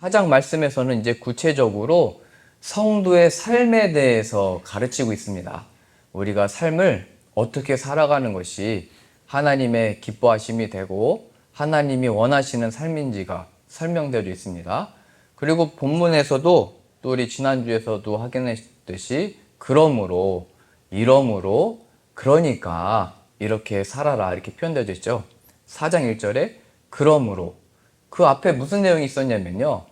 4장 말씀에서는 이제 구체적으로 성도의 삶에 대해서 가르치고 있습니다. 우리가 삶을 어떻게 살아가는 것이 하나님의 기뻐하심이 되고 하나님이 원하시는 삶인지가 설명되어 있습니다. 그리고 본문에서도 또 우리 지난주에서도 확인했듯이 그러므로, 이러므로, 그러니까 이렇게 살아라 이렇게 표현되어 있죠. 4장 1절에 그러므로, 그 앞에 무슨 내용이 있었냐면요,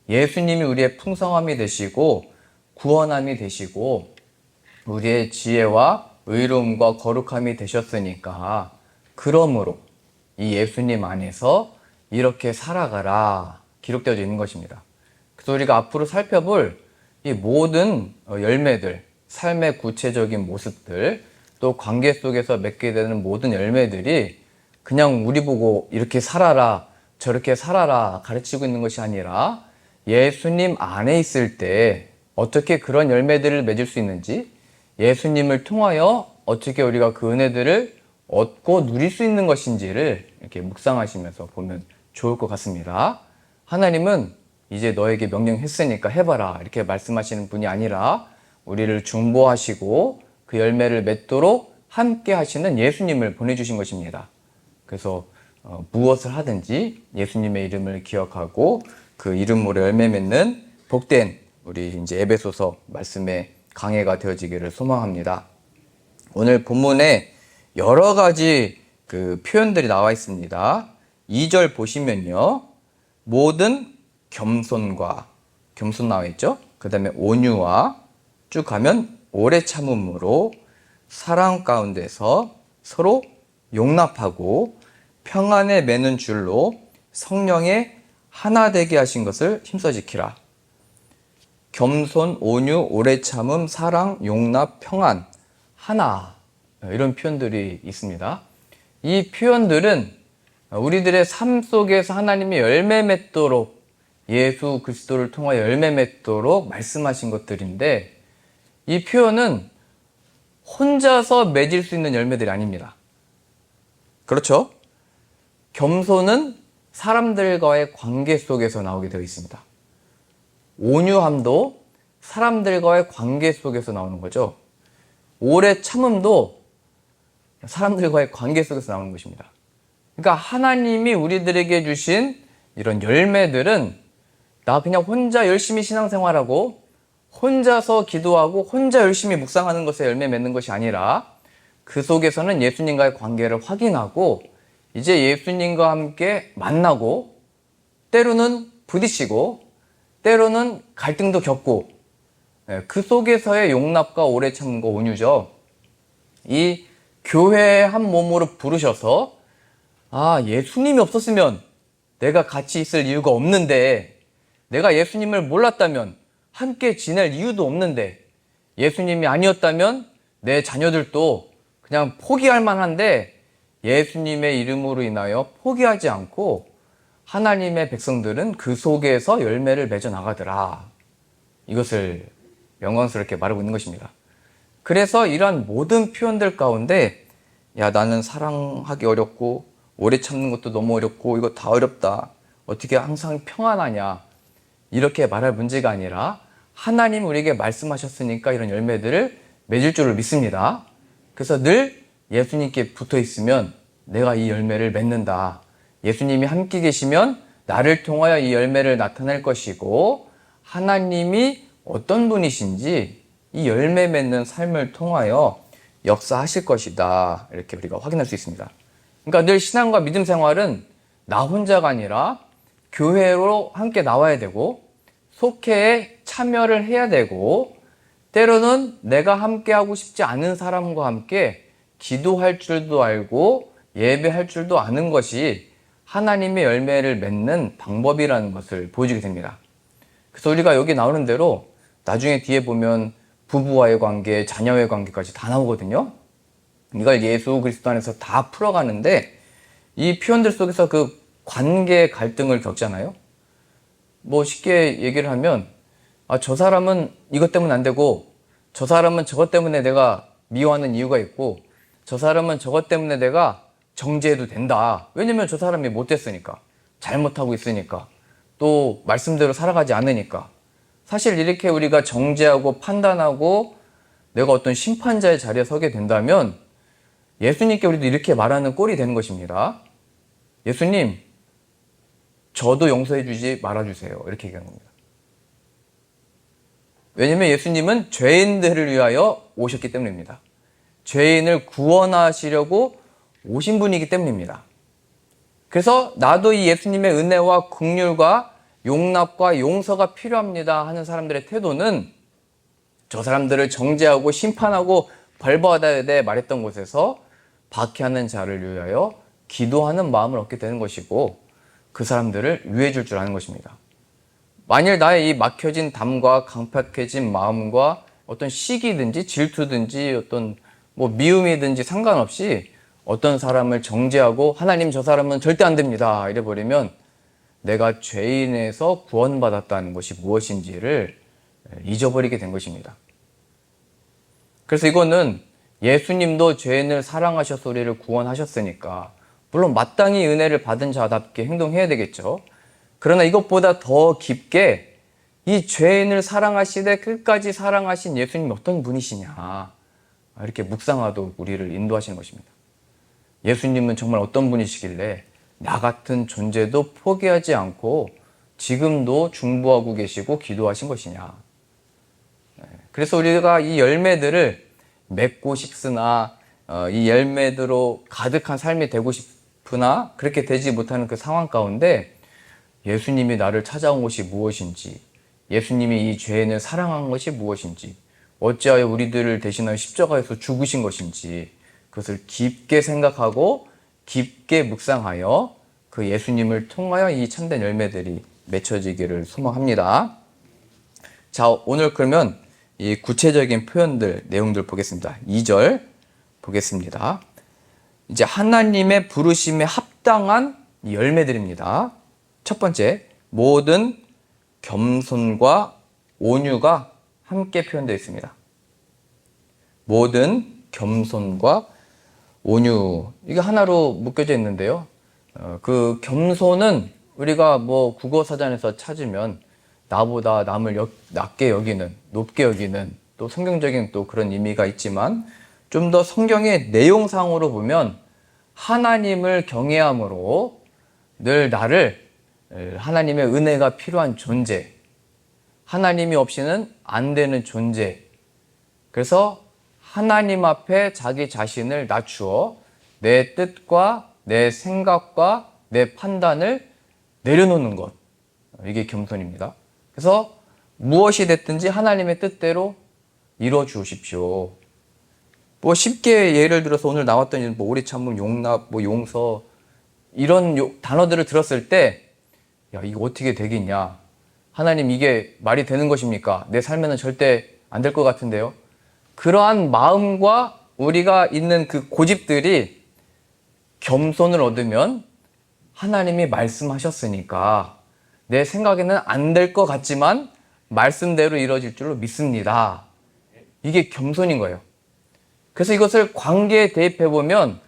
예수님이 우리의 풍성함이 되시고 구원함이 되시고 우리의 지혜와 의로움과 거룩함이 되셨으니까 그러므로 이 예수님 안에서 이렇게 살아가라 기록되어 있는 것입니다. 그래서 우리가 앞으로 살펴볼 이 모든 열매들, 삶의 구체적인 모습들, 또 관계 속에서 맺게 되는 모든 열매들이 그냥 우리 보고 이렇게 살아라 저렇게 살아라 가르치고 있는 것이 아니라 예수님 안에 있을 때 어떻게 그런 열매들을 맺을 수 있는지, 예수님을 통하여 어떻게 우리가 그 은혜들을 얻고 누릴 수 있는 것인지를 이렇게 묵상하시면서 보면 좋을 것 같습니다. 하나님은 이제 너에게 명령했으니까 해봐라 이렇게 말씀하시는 분이 아니라 우리를 중보하시고 그 열매를 맺도록 함께 하시는 예수님을 보내주신 것입니다. 그래서 무엇을 하든지 예수님의 이름을 기억하고 그 이름으로 열매 맺는 복된 우리 이제 에베소서 말씀의 강해가 되어지기를 소망합니다. 오늘 본문에 여러 가지 그 표현들이 나와 있습니다. 2절 보시면요, 모든 겸손과, 겸손 나와 있죠. 그 다음에 온유와, 쭉 가면 오래 참음으로 사랑 가운데서 서로 용납하고 평안에 매는 줄로 성령의 하나 되게 하신 것을 힘써 지키라. 겸손, 온유, 오래 참음, 사랑, 용납, 평안, 하나, 이런 표현들이 있습니다. 이 표현들은 우리들의 삶 속에서 하나님이 열매 맺도록, 예수 그리스도를 통하여 열매 맺도록 말씀하신 것들인데, 이 표현은 혼자서 맺을 수 있는 열매들이 아닙니다. 그렇죠? 겸손은 사람들과의 관계 속에서 나오게 되어 있습니다. 온유함도 사람들과의 관계 속에서 나오는 거죠. 오래 참음도 사람들과의 관계 속에서 나오는 것입니다. 그러니까 하나님이 우리들에게 주신 이런 열매들은 나 그냥 혼자 열심히 신앙생활하고 혼자서 기도하고 혼자 열심히 묵상하는 것에 열매 맺는 것이 아니라 그 속에서는 예수님과의 관계를 확인하고 이제 예수님과 함께 만나고 때로는 부딪히고 때로는 갈등도 겪고 그 속에서의 용납과 오래 참음과 온유죠. 이 교회의 한 몸으로 부르셔서 예수님이 없었으면 내가 같이 있을 이유가 없는데, 내가 예수님을 몰랐다면 함께 지낼 이유도 없는데, 예수님이 아니었다면 내 자녀들도 그냥 포기할 만한데 예수님의 이름으로 인하여 포기하지 않고 하나님의 백성들은 그 속에서 열매를 맺어 나가더라. 이것을 영광스럽게 말하고 있는 것입니다. 그래서 이러한 모든 표현들 가운데 나는 사랑하기 어렵고 오래 참는 것도 너무 어렵고 이거 다 어렵다. 어떻게 항상 평안하냐. 이렇게 말할 문제가 아니라 하나님 우리에게 말씀하셨으니까 이런 열매들을 맺을 줄을 믿습니다. 그래서 늘 예수님께 붙어 있으면 내가 이 열매를 맺는다. 예수님이 함께 계시면 나를 통하여 이 열매를 나타낼 것이고 하나님이 어떤 분이신지 이 열매 맺는 삶을 통하여 역사하실 것이다. 이렇게 우리가 확인할 수 있습니다. 그러니까 늘 신앙과 믿음 생활은 나 혼자가 아니라 교회로 함께 나와야 되고 속회에 참여를 해야 되고 때로는 내가 함께 하고 싶지 않은 사람과 함께 기도할 줄도 알고 예배할 줄도 아는 것이 하나님의 열매를 맺는 방법이라는 것을 보여주게 됩니다. 그래서 우리가 여기 나오는 대로 나중에 뒤에 보면 부부와의 관계, 자녀의 관계까지 다 나오거든요. 이걸 예수 그리스도 안에서 다 풀어가는데 이 표현들 속에서 그 관계 갈등을 겪잖아요. 뭐 쉽게 얘기를 하면 저 사람은 이것 때문에 안 되고 저 사람은 저것 때문에 내가 미워하는 이유가 있고 저 사람은 저것 때문에 내가 정죄해도 된다. 왜냐면 저 사람이 못됐으니까, 잘못하고 있으니까, 또 말씀대로 살아가지 않으니까. 사실 이렇게 우리가 정죄하고 판단하고 내가 어떤 심판자의 자리에 서게 된다면 예수님께 우리도 이렇게 말하는 꼴이 되는 것입니다. 예수님, 저도 용서해 주지 말아주세요. 이렇게 얘기하는 겁니다. 왜냐하면 예수님은 죄인들을 위하여 오셨기 때문입니다. 죄인을 구원하시려고 오신 분이기 때문입니다. 그래서 나도 이 예수님의 은혜와 긍휼과 용납과 용서가 필요합니다 하는 사람들의 태도는 저 사람들을 정죄하고 심판하고 벌받아야 돼 말했던 곳에서 박해하는 자를 위하여 기도하는 마음을 얻게 되는 것이고 그 사람들을 위해 줄 줄 아는 것입니다. 만일 나의 이 막혀진 담과 강팍해진 마음과 어떤 시기든지 질투든지 어떤 미움이든지 상관없이 어떤 사람을 정죄하고 하나님 저 사람은 절대 안 됩니다 이래버리면 내가 죄인에서 구원받았다는 것이 무엇인지를 잊어버리게 된 것입니다. 그래서 이거는 예수님도 죄인을 사랑하셔서 우리를 구원하셨으니까 물론 마땅히 은혜를 받은 자답게 행동해야 되겠죠. 그러나 이것보다 더 깊게 이 죄인을 사랑하시되 끝까지 사랑하신 예수님이 어떤 분이시냐 이렇게 묵상하도록 우리를 인도하시는 것입니다. 예수님은 정말 어떤 분이시길래 나 같은 존재도 포기하지 않고 지금도 중보하고 계시고 기도하신 것이냐. 그래서 우리가 이 열매들을 맺고 싶으나 이 열매들로 가득한 삶이 되고 싶으나 그렇게 되지 못하는 그 상황 가운데 예수님이 나를 찾아온 것이 무엇인지, 예수님이 이 죄인을 사랑한 것이 무엇인지, 어찌하여 우리들을 대신하여 십자가에서 죽으신 것인지 그것을 깊게 생각하고 깊게 묵상하여 그 예수님을 통하여 이 참된 열매들이 맺혀지기를 소망합니다. 자, 오늘 그러면 이 구체적인 표현들, 내용들 보겠습니다. 2절 보겠습니다. 이제 하나님의 부르심에 합당한 열매들입니다. 첫 번째, 모든 겸손과 온유가 함께 표현되어 있습니다. 모든 겸손과 온유, 이게 하나로 묶여져 있는데요. 그 겸손은 우리가 국어사전에서 찾으면 나보다 남을 낮게 여기는, 높게 여기는 또 성경적인 또 그런 의미가 있지만 좀 더 성경의 내용상으로 보면 하나님을 경외함으로 늘 나를 하나님의 은혜가 필요한 존재, 하나님이 없이는 안 되는 존재, 그래서 하나님 앞에 자기 자신을 낮추어 내 뜻과 내 생각과 내 판단을 내려놓는 것, 이게 겸손입니다. 그래서 무엇이 됐든지 하나님의 뜻대로 이루어 주십시오. 쉽게 예를 들어서 오늘 나왔던 오래 참음, 용납, 용서 이런 단어들을 들었을 때 야, 이거 어떻게 되겠냐? 하나님 이게 말이 되는 것입니까? 내 삶에는 절대 안 될 것 같은데요. 그러한 마음과 우리가 있는 그 고집들이 겸손을 얻으면 하나님이 말씀하셨으니까 내 생각에는 안 될 것 같지만 말씀대로 이루어질 줄로 믿습니다. 이게 겸손인 거예요. 그래서 이것을 관계에 대입해 보면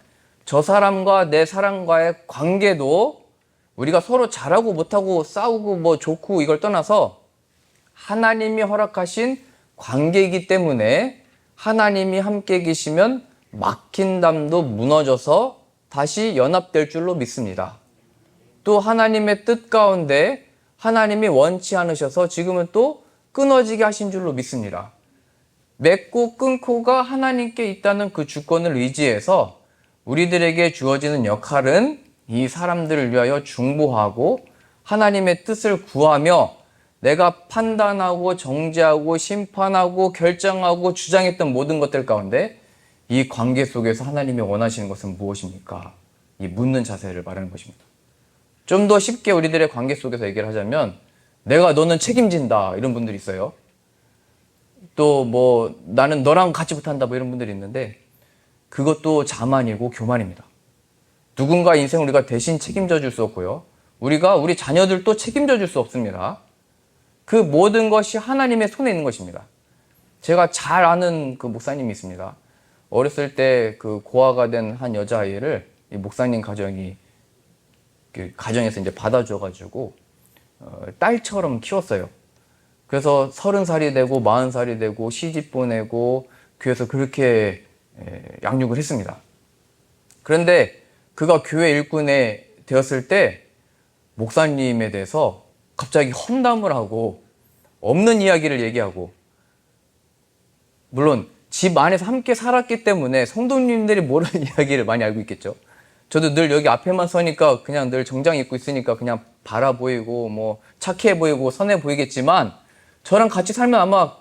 저 사람과 내 사람과의 관계도 우리가 서로 잘하고 못하고 싸우고 좋고 이걸 떠나서 하나님이 허락하신 관계이기 때문에 하나님이 함께 계시면 막힌 담도 무너져서 다시 연합될 줄로 믿습니다. 또 하나님의 뜻 가운데 하나님이 원치 않으셔서 지금은 또 끊어지게 하신 줄로 믿습니다. 맺고 끊고가 하나님께 있다는 그 주권을 의지해서 우리들에게 주어지는 역할은 이 사람들을 위하여 중보하고 하나님의 뜻을 구하며 내가 판단하고 정죄하고 심판하고 결정하고 주장했던 모든 것들 가운데 이 관계 속에서 하나님이 원하시는 것은 무엇입니까? 이 묻는 자세를 말하는 것입니다. 좀 더 쉽게 우리들의 관계 속에서 얘기를 하자면 내가 너는 책임진다 이런 분들이 있어요. 또 나는 너랑 같이 못한다 이런 분들이 있는데 그것도 자만이고 교만입니다. 누군가 인생을 우리가 대신 책임져 줄 수 없고요. 우리가 우리 자녀들도 책임져 줄 수 없습니다. 그 모든 것이 하나님의 손에 있는 것입니다. 제가 잘 아는 그 목사님이 있습니다. 어렸을 때 그 고아가 된 한 여자아이를 이 목사님 가정에서 이제 받아줘가지고 딸처럼 키웠어요. 그래서 30살이 되고 40살이 되고 시집 보내고 교회에서 그렇게 양육을 했습니다. 그런데 그가 교회 일꾼에 되었을 때 목사님에 대해서 갑자기 험담을 하고 없는 이야기를 얘기하고, 물론 집 안에서 함께 살았기 때문에 성도님들이 모르는 이야기를 많이 알고 있겠죠. 저도 늘 여기 앞에만 서니까 그냥 늘 정장 입고 있으니까 그냥 바라 보이고 뭐 착해 보이고 선해 보이겠지만 저랑 같이 살면 아마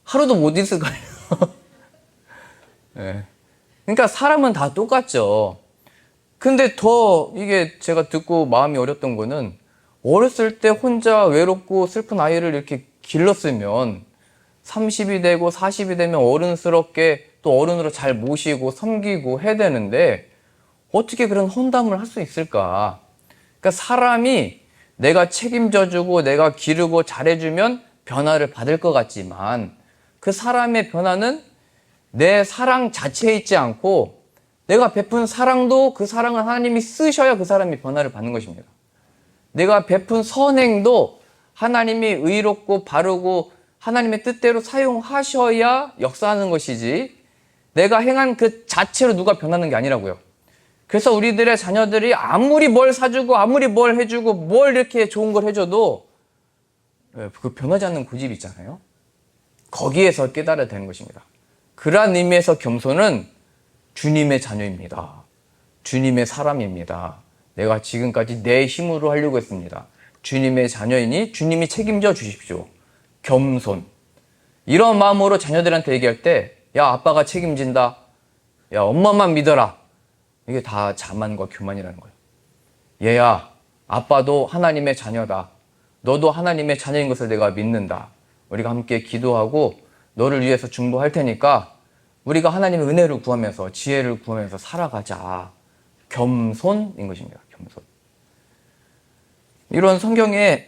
하루도 못 있을 거예요. 네. 그러니까 사람은 다 똑같죠. 근데 더 이게 제가 듣고 마음이 어렸던 거는, 어렸을 때 혼자 외롭고 슬픈 아이를 이렇게 길렀으면 30이 되고 40이 되면 어른스럽게 또 어른으로 잘 모시고 섬기고 해야 되는데 어떻게 그런 헌담을 할 수 있을까? 그러니까 사람이 내가 책임져주고 내가 기르고 잘해주면 변화를 받을 것 같지만, 그 사람의 변화는 내 사랑 자체에 있지 않고 내가 베푼 사랑도 그 사랑을 하나님이 쓰셔야 그 사람이 변화를 받는 것입니다. 내가 베푼 선행도 하나님이 의롭고 바르고 하나님의 뜻대로 사용하셔야 역사하는 것이지, 내가 행한 그 자체로 누가 변하는 게 아니라고요. 그래서 우리들의 자녀들이 아무리 뭘 사주고 아무리 뭘 해주고 뭘 이렇게 좋은 걸 해줘도 그 변하지 않는 고집이 있잖아요. 거기에서 깨달아야 되는 것입니다. 그러한 의미에서 겸손은 주님의 자녀입니다. 주님의 사람입니다. 내가 지금까지 내 힘으로 하려고 했습니다. 주님의 자녀이니 주님이 책임져 주십시오. 겸손. 이런 마음으로 자녀들한테 얘기할 때, 야, 아빠가 책임진다. 야, 엄마만 믿어라. 이게 다 자만과 교만이라는 거예요. 얘야, 아빠도 하나님의 자녀다. 너도 하나님의 자녀인 것을 내가 믿는다. 우리가 함께 기도하고 너를 위해서 중보할 테니까 우리가 하나님의 은혜를 구하면서 지혜를 구하면서 살아가자. 겸손인 것입니다. 겸손. 이런 성경에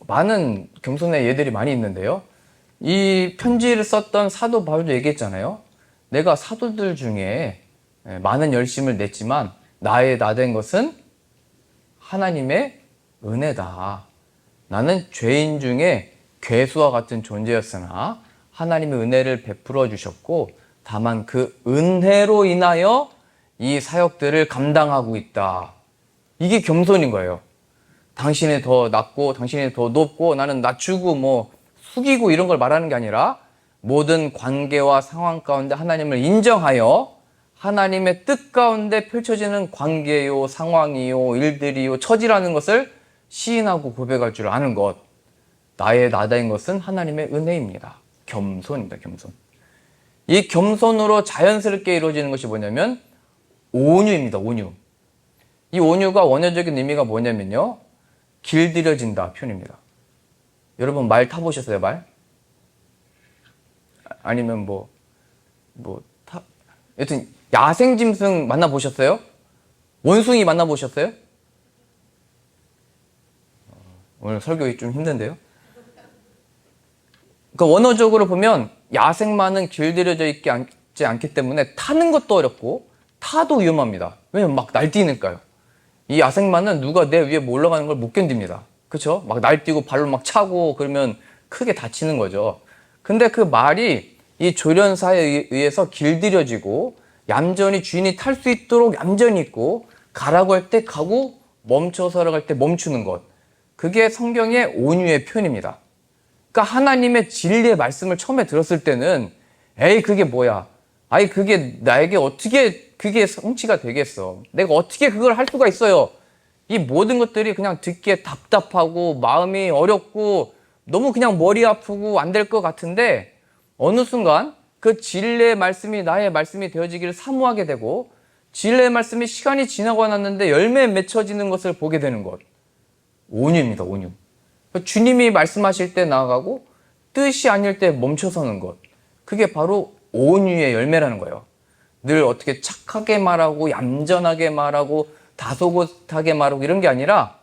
많은 겸손의 예들이 많이 있는데요. 이 편지를 썼던 사도 바울도 얘기했잖아요. 내가 사도들 중에 많은 열심을 냈지만 나의 나된 것은 하나님의 은혜다. 나는 죄인 중에 괴수와 같은 존재였으나 하나님의 은혜를 베풀어 주셨고 다만 그 은혜로 인하여 이 사역들을 감당하고 있다. 이게 겸손인 거예요. 당신이 더 낫고 당신이 더 높고 나는 낮추고 뭐 숙이고 이런 걸 말하는 게 아니라 모든 관계와 상황 가운데 하나님을 인정하여 하나님의 뜻 가운데 펼쳐지는 관계요, 상황이요, 일들이요, 처지라는 것을 시인하고 고백할 줄 아는 것. 나의 나다인 것은 하나님의 은혜입니다. 겸손입니다. 겸손. 이 겸손으로 자연스럽게 이루어지는 것이 뭐냐면 온유입니다. 온유. 이 온유가 원어적인 의미가 뭐냐면요, 길들여진다 표현입니다. 여러분 말 타보셨어요? 말? 아니면 여튼 야생짐승 만나보셨어요? 원숭이 만나보셨어요? 오늘 설교가 좀 힘든데요? 그러니까 원어적으로 보면 야생마는 길들여져 있지 않기 때문에 타는 것도 어렵고 타도 위험합니다. 왜냐면 막 날뛰니까요. 이 야생마는 누가 내 위에 올라가는 걸 못 견딥니다. 그렇죠? 막 날뛰고 발로 막 차고 그러면 크게 다치는 거죠. 근데 그 말이 이 조련사에 의해서 길들여지고 얌전히 주인이 탈 수 있도록 얌전히 있고 가라고 할 때 가고 멈춰서라고 할 때 멈추는 것. 그게 성경의 온유의 표현입니다. 그러니까 하나님의 진리의 말씀을 처음에 들었을 때는 에이 그게 뭐야? 아이 그게 나에게 어떻게 그게 성취가 되겠어? 내가 어떻게 그걸 할 수가 있어요? 이 모든 것들이 그냥 듣기에 답답하고 마음이 어렵고 너무 그냥 머리 아프고 안 될 것 같은데 어느 순간 그 진리의 말씀이 나의 말씀이 되어지기를 사모하게 되고 진리의 말씀이 시간이 지나고 났는데 열매에 맺혀지는 것을 보게 되는 것. 온유입니다. 온유. 주님이 말씀하실 때 나아가고 뜻이 아닐 때 멈춰서는 것. 그게 바로 온유의 열매라는 거예요. 늘 어떻게 착하게 말하고 얌전하게 말하고 다소곳하게 말하고 이런 게 아니라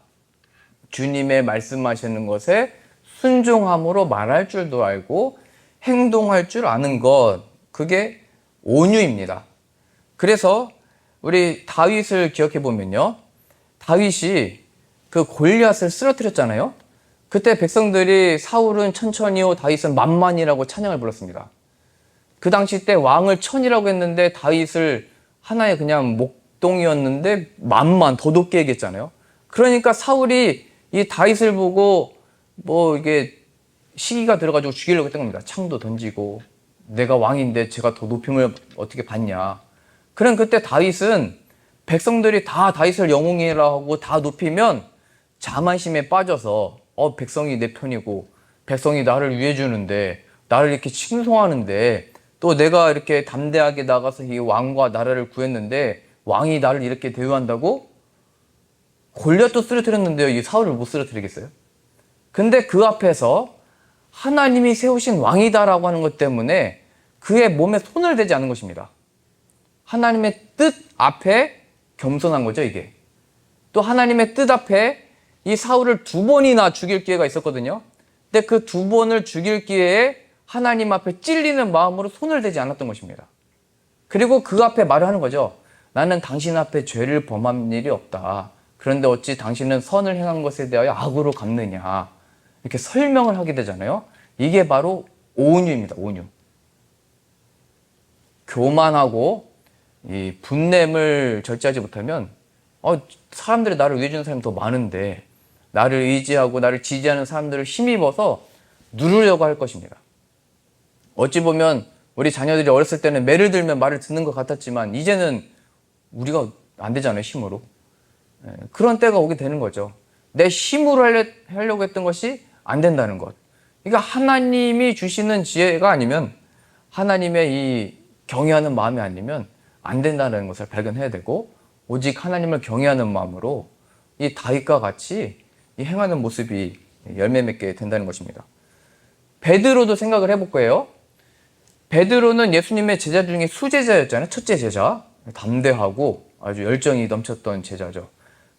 주님의 말씀하시는 것에 순종함으로 말할 줄도 알고 행동할 줄 아는 것. 그게 온유입니다. 그래서 우리 다윗을 기억해 보면요. 다윗이 그 골리앗을 쓰러뜨렸잖아요. 그때 백성들이 사울은 천천히요, 다윗은 만만이라고 찬양을 불렀습니다. 그 당시 때 왕을 천이라고 했는데 다윗을 하나의 그냥 목동이었는데 만만 더 높게 얘기했잖아요. 그러니까 사울이 이 다윗을 보고 뭐 이게 시기가 들어가지고 죽이려고 했던 겁니다. 창도 던지고 내가 왕인데 제가 더 높임을 어떻게 받냐. 그럼 그때 다윗은 백성들이 다 다윗을 영웅이라고 다 높이면 자만심에 빠져서 백성이 내 편이고 백성이 나를 위해 주는데 나를 이렇게 칭송하는데 또 내가 이렇게 담대하게 나가서 이 왕과 나라를 구했는데 왕이 나를 이렇게 대우한다고? 골리앗도 쓰러뜨렸는데요. 이 사울을 못 쓰러뜨리겠어요? 근데 그 앞에서 하나님이 세우신 왕이다라고 하는 것 때문에 그의 몸에 손을 대지 않은 것입니다. 하나님의 뜻 앞에 겸손한 거죠, 이게. 또 하나님의 뜻 앞에 이 사울을 2번이나 죽일 기회가 있었거든요. 근데 그 2번을 죽일 기회에 하나님 앞에 찔리는 마음으로 손을 대지 않았던 것입니다. 그리고 그 앞에 말을 하는 거죠. 나는 당신 앞에 죄를 범한 일이 없다. 그런데 어찌 당신은 선을 행한 것에 대하여 악으로 갚느냐. 이렇게 설명을 하게 되잖아요. 이게 바로 온유입니다. 온유. 교만하고 이 분냄을 절제하지 못하면 사람들이 나를 위해 주는 사람이 더 많은데 나를 의지하고 나를 지지하는 사람들을 힘입어서 누르려고 할 것입니다. 어찌 보면 우리 자녀들이 어렸을 때는 매를 들면 말을 듣는 것 같았지만 이제는 우리가 안 되잖아요. 힘으로. 그런 때가 오게 되는 거죠. 내 힘으로 하려고 했던 것이 안 된다는 것. 그러니까 하나님이 주시는 지혜가 아니면 하나님의 이 경외하는 마음이 아니면 안 된다는 것을 발견해야 되고 오직 하나님을 경외하는 마음으로 이 다윗과 같이 이 행하는 모습이 열매 맺게 된다는 것입니다. 베드로도 생각을 해볼 거예요. 베드로는 예수님의 제자 중에 수제자였잖아요. 첫째 제자. 담대하고 아주 열정이 넘쳤던 제자죠.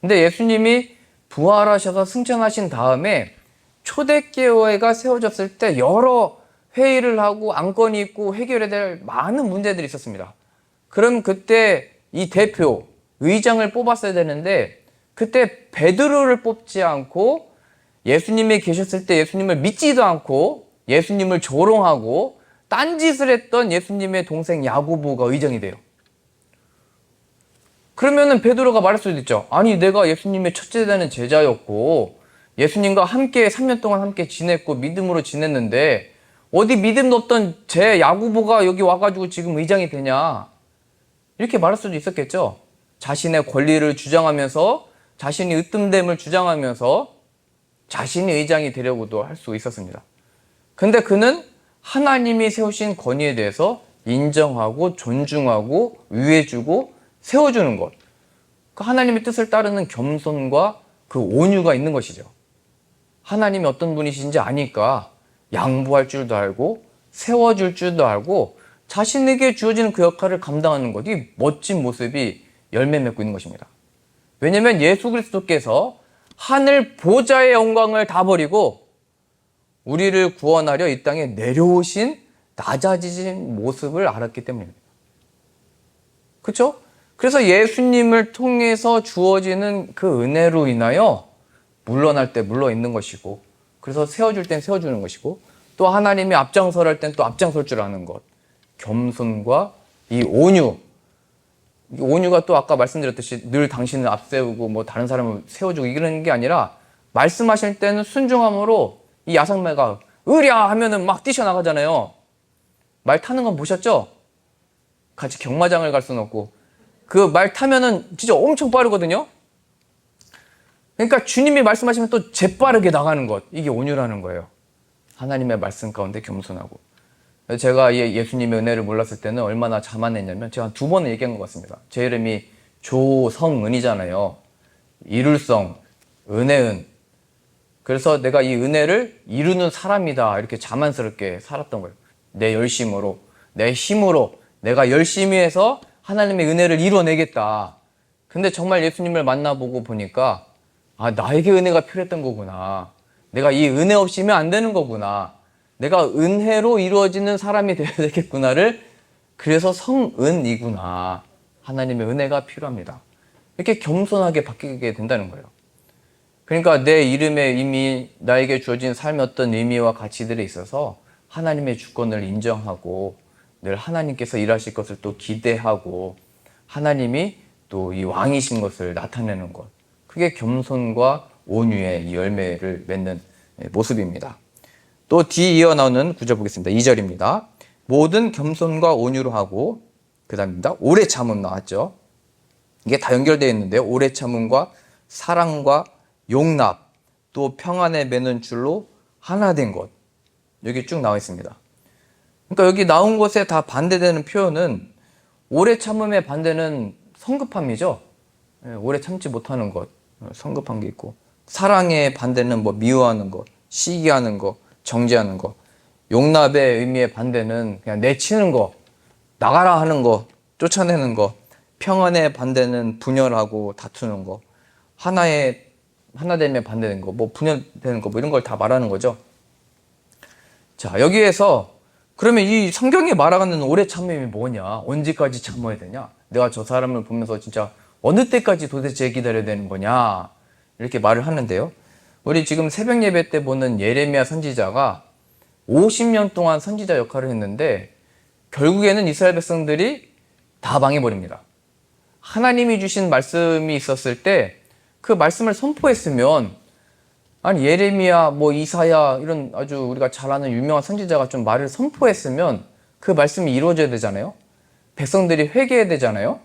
근데 예수님이 부활하셔서 승천하신 다음에 초대교회가 세워졌을 때 여러 회의를 하고 안건이 있고 해결해야 될 많은 문제들이 있었습니다. 그럼 그때 이 대표, 의장을 뽑았어야 되는데 그때 베드로를 뽑지 않고 예수님이 계셨을 때 예수님을 믿지도 않고 예수님을 조롱하고 딴짓을 했던 예수님의 동생 야고보가 의장이 돼요. 그러면은 베드로가 말할 수도 있죠. 아니 내가 예수님의 첫째 되는 제자였고 예수님과 함께 3년 동안 함께 지냈고 믿음으로 지냈는데 어디 믿음도 없던 제 야고보가 여기 와가지고 지금 의장이 되냐 이렇게 말할 수도 있었겠죠. 자신의 권리를 주장하면서 자신이 으뜸됨을 주장하면서 자신이 의장이 되려고도 할 수 있었습니다. 근데 그는 하나님이 세우신 권위에 대해서 인정하고 존중하고 위해주고 세워주는 것. 그 하나님의 뜻을 따르는 겸손과 그 온유가 있는 것이죠. 하나님이 어떤 분이신지 아니까 양보할 줄도 알고 세워줄 줄도 알고 자신에게 주어지는 그 역할을 감당하는 것. 이 멋진 모습이 열매 맺고 있는 것입니다. 왜냐하면 예수 그리스도께서 하늘 보좌의 영광을 다 버리고 우리를 구원하려 이 땅에 내려오신 낮아지신 모습을 알았기 때문입니다. 그렇죠? 그래서 예수님을 통해서 주어지는 그 은혜로 인하여 물러날 때 물러 있는 것이고 그래서 세워줄 땐 세워주는 것이고 또 하나님이 앞장서할 땐 또 앞장설 줄 아는 것. 겸손과 이 온유. 이 온유가 또 아까 말씀드렸듯이 늘 당신을 앞세우고 뭐 다른 사람을 세워주고 이러는 게 아니라 말씀하실 때는 순종함으로 이 야상매가 으랴 하면은 막 뛰쳐나가잖아요. 말 타는 건 보셨죠? 같이 경마장을 갈 수는 없고 그 말 타면은 진짜 엄청 빠르거든요. 그러니까 주님이 말씀하시면 또 재빠르게 나가는 것. 이게 온유라는 거예요. 하나님의 말씀 가운데 겸손하고. 제가 예수님의 은혜를 몰랐을 때는 얼마나 자만했냐면 제가 2번을 얘기한 것 같습니다. 제 이름이 조성은이잖아요. 이룰성, 은혜은. 그래서 내가 이 은혜를 이루는 사람이다 이렇게 자만스럽게 살았던 거예요. 내 열심으로, 내 힘으로 내가 열심히 해서 하나님의 은혜를 이루어내겠다. 근데 정말 예수님을 만나보고 보니까 나에게 은혜가 필요했던 거구나. 내가 이 은혜 없이면 안 되는 거구나. 내가 은혜로 이루어지는 사람이 되어야 되겠구나를 그래서 성은이구나. 하나님의 은혜가 필요합니다. 이렇게 겸손하게 바뀌게 된다는 거예요. 그러니까 내 이름에 이미 나에게 주어진 삶의 어떤 의미와 가치들에 있어서 하나님의 주권을 인정하고 늘 하나님께서 일하실 것을 또 기대하고 하나님이 또 이 왕이신 것을 나타내는 것. 그게 겸손과 온유의 이 열매를 맺는 모습입니다. 또 뒤 이어 나오는 구절 보겠습니다. 2절입니다. 모든 겸손과 온유로 하고 그 다음입니다. 오래 참음 나왔죠. 이게 다 연결되어 있는데요. 오래 참음과 사랑과 용납 또 평안에 매는 줄로 하나 된 것. 여기 쭉 나와 있습니다. 그러니까 여기 나온 것에 다 반대되는 표현은 오래 참음의 반대는 성급함이죠. 오래 참지 못하는 것, 성급한 게 있고 사랑의 반대는 뭐 미워하는 것, 시기하는 것, 정죄하는 것. 용납의 의미의 반대는 그냥 내치는 거, 나가라 하는 거, 쫓아내는 거. 평안의 반대는 분열하고 다투는 거. 하나됨의 반대된 거, 뭐 분열되는 거, 뭐 이런 걸 다 말하는 거죠. 자, 여기에서 그러면 이 성경이 말하는 오래 참음이 뭐냐? 언제까지 참아야 되냐? 내가 저 사람을 보면서 진짜 어느 때까지 도대체 기다려야 되는 거냐? 이렇게 말을 하는데요. 우리 지금 새벽 예배 때 보는 예레미야 선지자가 50년 동안 선지자 역할을 했는데 결국에는 이스라엘 백성들이 다 망해버립니다. 하나님이 주신 말씀이 있었을 때 그 말씀을 선포했으면 아니 예레미야 뭐 이사야 이런 아주 우리가 잘 아는 유명한 선지자가 좀 말을 선포했으면 그 말씀이 이루어져야 되잖아요. 백성들이 회개해야 되잖아요.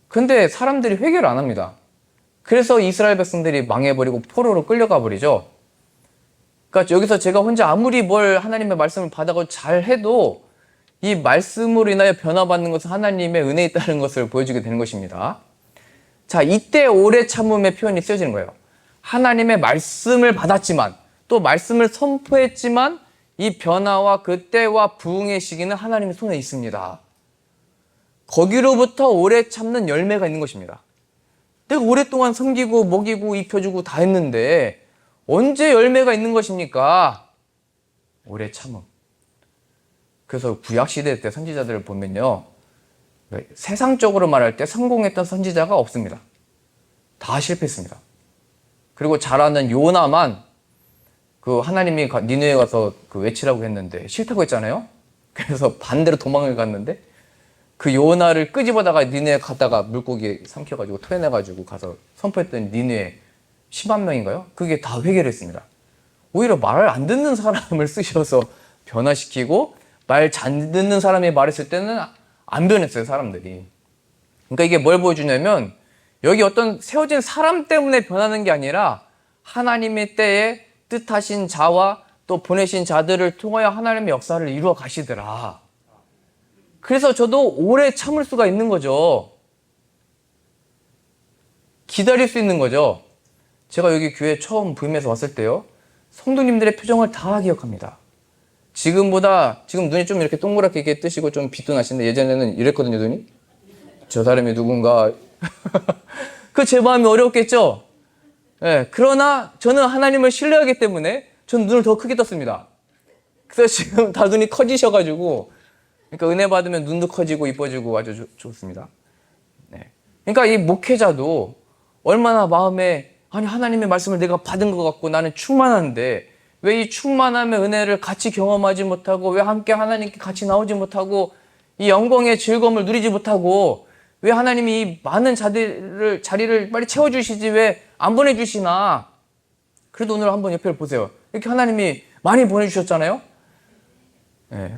근데 사람들이 회개를 안 합니다. 그래서 이스라엘 백성들이 망해버리고 포로로 끌려가 버리죠. 그러니까 여기서 제가 혼자 아무리 뭘 하나님의 말씀을 받아고 잘 해도 이 말씀으로 인하여 변화받는 것은 하나님의 은혜에 있다는 것을 보여주게 되는 것입니다. 자, 이때 오래 참음의 표현이 쓰여지는 거예요. 하나님의 말씀을 받았지만 또 말씀을 선포했지만 이 변화와 그 때와 부흥의 시기는 하나님의 손에 있습니다. 거기로부터 오래 참는 열매가 있는 것입니다. 내가 오랫동안 섬기고 먹이고 입혀주고 다 했는데 언제 열매가 있는 것입니까? 오래 참음. 그래서 구약시대 때 선지자들을 보면요. 세상적으로 말할 때 성공했던 선지자가 없습니다. 다 실패했습니다. 그리고 잘 아는 요나만 그 하나님이 니느웨에 가서 그 외치라고 했는데 싫다고 했잖아요. 그래서 반대로 도망을 갔는데 그 요나를 끄집어다가 니느웨에 갔다가 물고기 삼켜가지고 토해내가지고 가서 선포했더니 니느웨 10만 명인가요? 그게 다 회개를 했습니다. 오히려 말을 안 듣는 사람을 쓰셔서 변화시키고 말 잘 듣는 사람이 말했을 때는 안 변했어요, 사람들이. 그러니까 이게 뭘 보여주냐면 여기 어떤 세워진 사람 때문에 변하는 게 아니라 하나님의 때에 뜻하신 자와 또 보내신 자들을 통하여 하나님의 역사를 이루어 가시더라. 그래서 저도 오래 참을 수가 있는 거죠. 기다릴 수 있는 거죠. 제가 여기 교회 처음 부임해서 왔을 때요. 성도님들의 표정을 다 기억합니다. 지금 눈이 좀 이렇게 동그랗게 이렇게 뜨시고 좀 빛도 나시는데 예전에는 이랬거든요, 눈이. 저 사람이 누군가. 그 제 마음이 어려웠겠죠? 예, 그러나 저는 하나님을 신뢰하기 때문에 저는 눈을 더 크게 떴습니다. 그래서 지금 다 눈이 커지셔가지고, 그러니까 은혜 받으면 눈도 커지고 이뻐지고 아주 좋습니다. 네. 그러니까 이 목회자도 얼마나 마음에, 아니, 하나님의 말씀을 내가 받은 것 같고 나는 충만한데, 왜 이 충만함의 은혜를 같이 경험하지 못하고, 왜 함께 하나님께 같이 나오지 못하고, 이 영광의 즐거움을 누리지 못하고, 왜 하나님이 이 많은 자리를 빨리 채워주시지 왜 안 보내주시나? 그래도 오늘 한번 옆에 보세요. 이렇게 하나님이 많이 보내주셨잖아요? 네.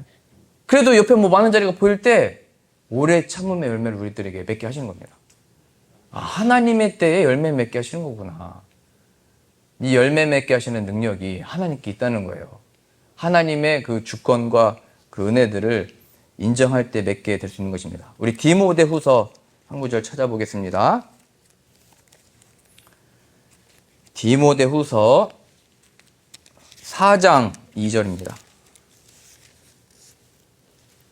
그래도 옆에 뭐 많은 자리가 보일 때 오래 참음의 열매를 우리들에게 맺게 하시는 겁니다. 아, 하나님의 때에 열매 맺게 하시는 거구나. 이 열매 맺게 하시는 능력이 하나님께 있다는 거예요. 하나님의 그 주권과 그 은혜들을 인정할 때 맺게 될 수 있는 것입니다. 우리 디모데후서 한 구절 찾아보겠습니다. 디모데후서 4장 2절입니다.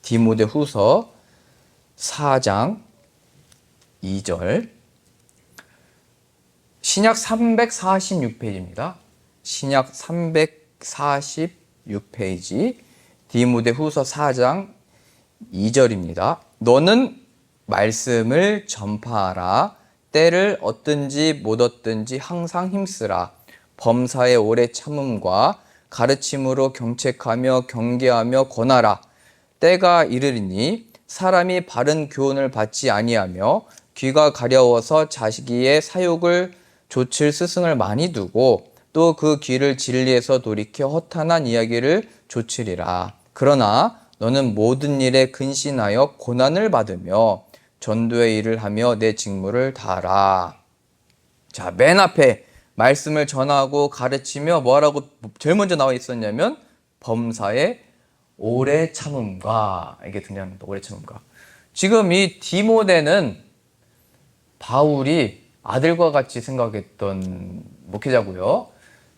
디모데후서 4장 2절. 신약 346페이지입니다. 신약 346페이지. 디모데후서 4장 2절입니다. 너는 말씀을 전파하라. 때를 얻든지 못 얻든지 항상 힘쓰라. 범사의 오래 참음과 가르침으로 경책하며 경계하며 권하라. 때가 이르리니 사람이 바른 교훈을 받지 아니하며 귀가 가려워서 자기의 사욕을 좇을 스승을 많이 두고 또 그 귀를 진리에서 돌이켜 허탄한 이야기를 좇으리라. 그러나 너는 모든 일에 근신하여 고난을 받으며 전도의 일을 하며 내 직무를 다하라. 자, 맨 앞에 말씀을 전하고 가르치며 뭐라고 제일 먼저 나와 있었냐면 범사의 오래 참음과, 이게 등장합니다. 오래 참음과. 지금 이 디모데는 바울이 아들과 같이 생각했던 목회자고요.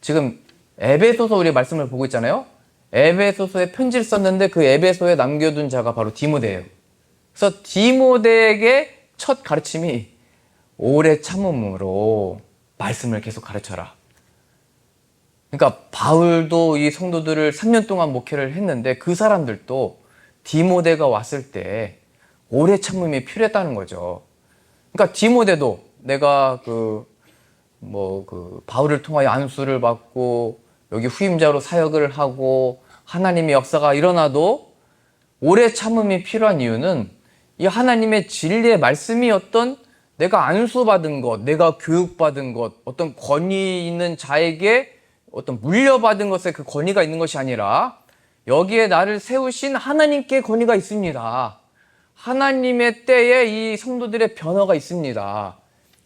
지금 에베소서 우리 말씀을 보고 있잖아요. 에베소서에 편지를 썼는데 그 에베소에 남겨둔 자가 바로 디모데예요. 그래서 디모데에게 첫 가르침이 오래 참음으로 말씀을 계속 가르쳐라. 그러니까 바울도 이 성도들을 3년 동안 목회를 했는데 그 사람들도 디모데가 왔을 때 오래 참음이 필요했다는 거죠. 그러니까 디모데도 내가 바울을 통하여 안수를 받고 여기 후임자로 사역을 하고 하나님의 역사가 일어나도 오래 참음이 필요한 이유는 이 하나님의 진리의 말씀이 어떤 내가 안수받은 것, 내가 교육받은 것, 어떤 권위 있는 자에게 어떤 물려받은 것에 그 권위가 있는 것이 아니라 여기에 나를 세우신 하나님께 권위가 있습니다. 하나님의 때에 이 성도들의 변화가 있습니다.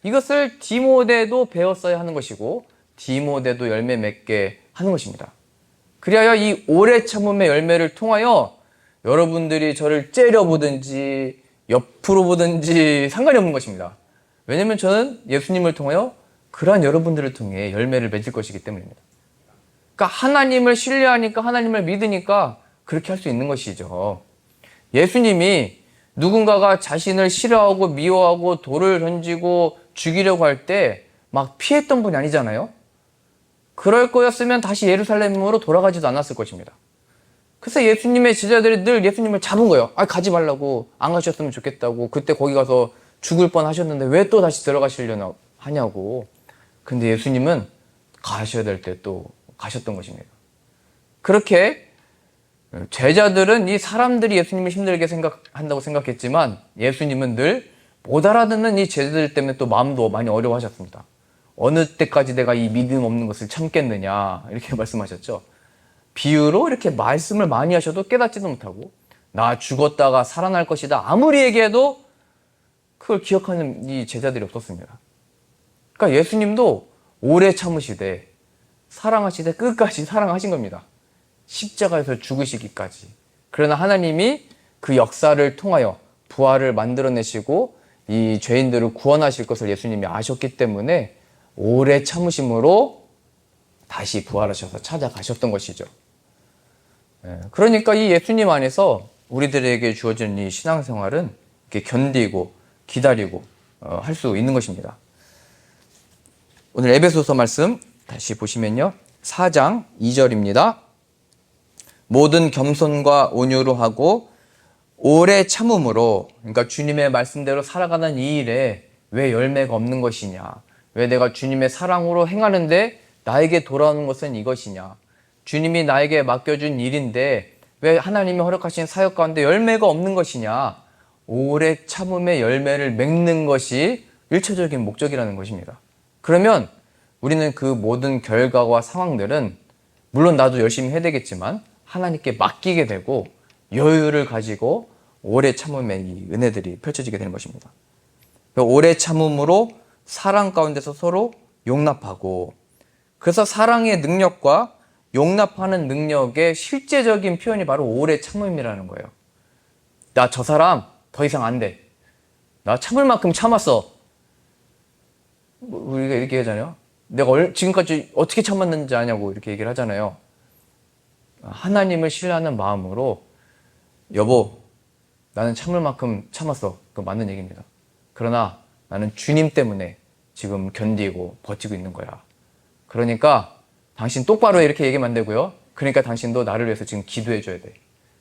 이것을 디모데도 배웠어야 하는 것이고 디모데도 열매 맺게 하는 것입니다. 그리하여 이 오래 참음의 열매를 통하여 여러분들이 저를 째려보든지 옆으로 보든지 상관이 없는 것입니다. 왜냐하면 저는 예수님을 통하여 그러한 여러분들을 통해 열매를 맺을 것이기 때문입니다. 그러니까 하나님을 신뢰하니까 하나님을 믿으니까 그렇게 할 수 있는 것이죠. 예수님이 누군가가 자신을 싫어하고 미워하고 돌을 던지고 죽이려고 할 때 막 피했던 분이 아니잖아요. 그럴 거였으면 다시 예루살렘으로 돌아가지도 않았을 것입니다. 그래서 예수님의 제자들이 늘 예수님을 잡은 거예요. 가지 말라고, 안 가셨으면 좋겠다고, 그때 거기 가서 죽을 뻔 하셨는데 왜 또 다시 들어가시려나 하냐고. 근데 예수님은 가셔야 될 때 또 가셨던 것입니다. 그렇게 제자들은 이 사람들이 예수님을 힘들게 생각한다고 생각했지만 예수님은 늘 못 알아듣는 이 제자들 때문에 또 마음도 많이 어려워하셨습니다. 어느 때까지 내가 이 믿음 없는 것을 참겠느냐 이렇게 말씀하셨죠. 비유로 이렇게 말씀을 많이 하셔도 깨닫지도 못하고 나 죽었다가 살아날 것이다 아무리 얘기해도 그걸 기억하는 이 제자들이 없었습니다. 그러니까 예수님도 오래 참으시되 사랑하시되 끝까지 사랑하신 겁니다. 십자가에서 죽으시기까지. 그러나 하나님이 그 역사를 통하여 부활을 만들어내시고 이 죄인들을 구원하실 것을 예수님이 아셨기 때문에 오래 참으심으로 다시 부활하셔서 찾아가셨던 것이죠. 그러니까 이 예수님 안에서 우리들에게 주어진 이 신앙생활은 이렇게 견디고 기다리고 할 수 있는 것입니다. 오늘 에베소서 말씀 다시 보시면요. 4장 2절입니다. 모든 겸손과 온유로 하고 오래 참음으로, 그러니까 주님의 말씀대로 살아가는 이 일에 왜 열매가 없는 것이냐, 왜 내가 주님의 사랑으로 행하는데 나에게 돌아오는 것은 이것이냐, 주님이 나에게 맡겨준 일인데 왜 하나님이 허락하신 사역 가운데 열매가 없는 것이냐, 오래 참음의 열매를 맺는 것이 일차적인 목적이라는 것입니다. 그러면 우리는 그 모든 결과와 상황들은 물론 나도 열심히 해야 되겠지만 하나님께 맡기게 되고 여유를 가지고 오래 참음의 이 은혜들이 펼쳐지게 되는 것입니다. 오래 참음으로 사랑 가운데서 서로 용납하고, 그래서 사랑의 능력과 용납하는 능력의 실제적인 표현이 바로 오래 참음이라는 거예요. 나 저 사람 더 이상 안 돼. 나 참을 만큼 참았어. 우리가 이렇게 하잖아요. 내가 지금까지 어떻게 참았는지 아냐고 이렇게 얘기를 하잖아요. 하나님을 신뢰하는 마음으로 여보, 나는 참을 만큼 참았어. 그거 맞는 얘기입니다. 그러나 나는 주님 때문에 지금 견디고 버티고 있는 거야. 그러니까 당신 똑바로 이렇게 얘기하면 안 되고요. 그러니까 당신도 나를 위해서 지금 기도해 줘야 돼.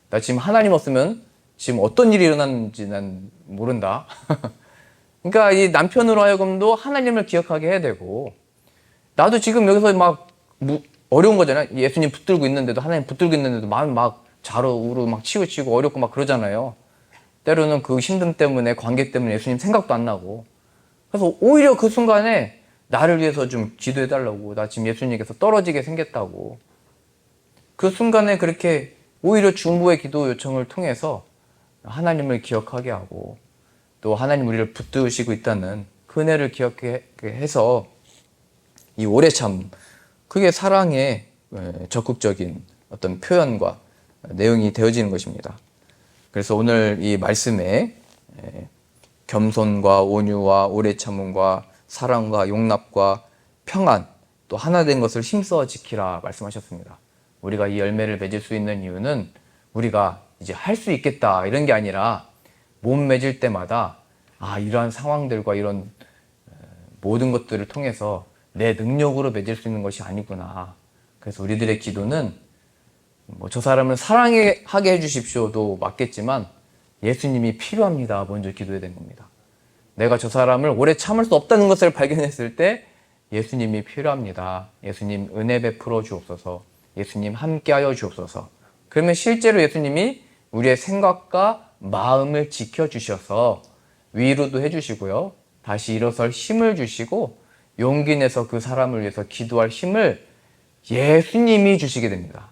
나 지금 하나님 없으면 지금 어떤 일이 일어났는지 난 모른다. 그러니까 이 남편으로 하여금도 하나님을 기억하게 해야 되고, 나도 지금 여기서 막 어려운 거잖아요. 예수님 붙들고 있는데도, 하나님 붙들고 있는데도 마음이 막 좌로우로 막 치우치고 어렵고 막 그러잖아요. 때로는 그 힘듦 때문에, 관계 때문에 예수님 생각도 안 나고. 그래서 오히려 그 순간에 나를 위해서 좀 기도해 달라고. 나 지금 예수님께서 떨어지게 생겼다고. 그 순간에 그렇게 오히려 중보의 기도 요청을 통해서 하나님을 기억하게 하고, 또 하나님 우리를 붙드시고 있다는 그 은혜를 기억해서 이 오래 참, 그게 사랑의 적극적인 어떤 표현과 내용이 되어지는 것입니다. 그래서 오늘 이 말씀에 겸손과 온유와 오래 참음과 사랑과 용납과 평안, 또 하나 된 것을 힘써 지키라 말씀하셨습니다. 우리가 이 열매를 맺을 수 있는 이유는 우리가 이제 할 수 있겠다 이런 게 아니라 못 맺을 때마다 이러한 상황들과 이런 모든 것들을 통해서 내 능력으로 맺을 수 있는 것이 아니구나. 그래서 우리들의 기도는 저 사람을 사랑하게 해주십시오도 맞겠지만 예수님이 필요합니다. 먼저 기도해야 되는 겁니다. 내가 저 사람을 오래 참을 수 없다는 것을 발견했을 때 예수님이 필요합니다. 예수님 은혜 베풀어 주옵소서. 예수님 함께하여 주옵소서. 그러면 실제로 예수님이 우리의 생각과 마음을 지켜주셔서 위로도 해주시고요. 다시 일어설 힘을 주시고 용기 내서 그 사람을 위해서 기도할 힘을 예수님이 주시게 됩니다.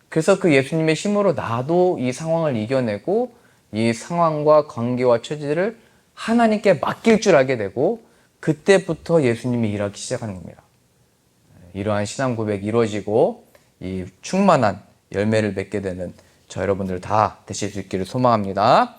그래서 그 예수님의 힘으로 나도 이 상황을 이겨내고 이 상황과 관계와 처지를 하나님께 맡길 줄 알게 되고 그때부터 예수님이 일하기 시작하는 겁니다. 이러한 신앙 고백이 이루어지고 이 충만한 열매를 맺게 되는 저 여러분들 다 되실 수 있기를 소망합니다.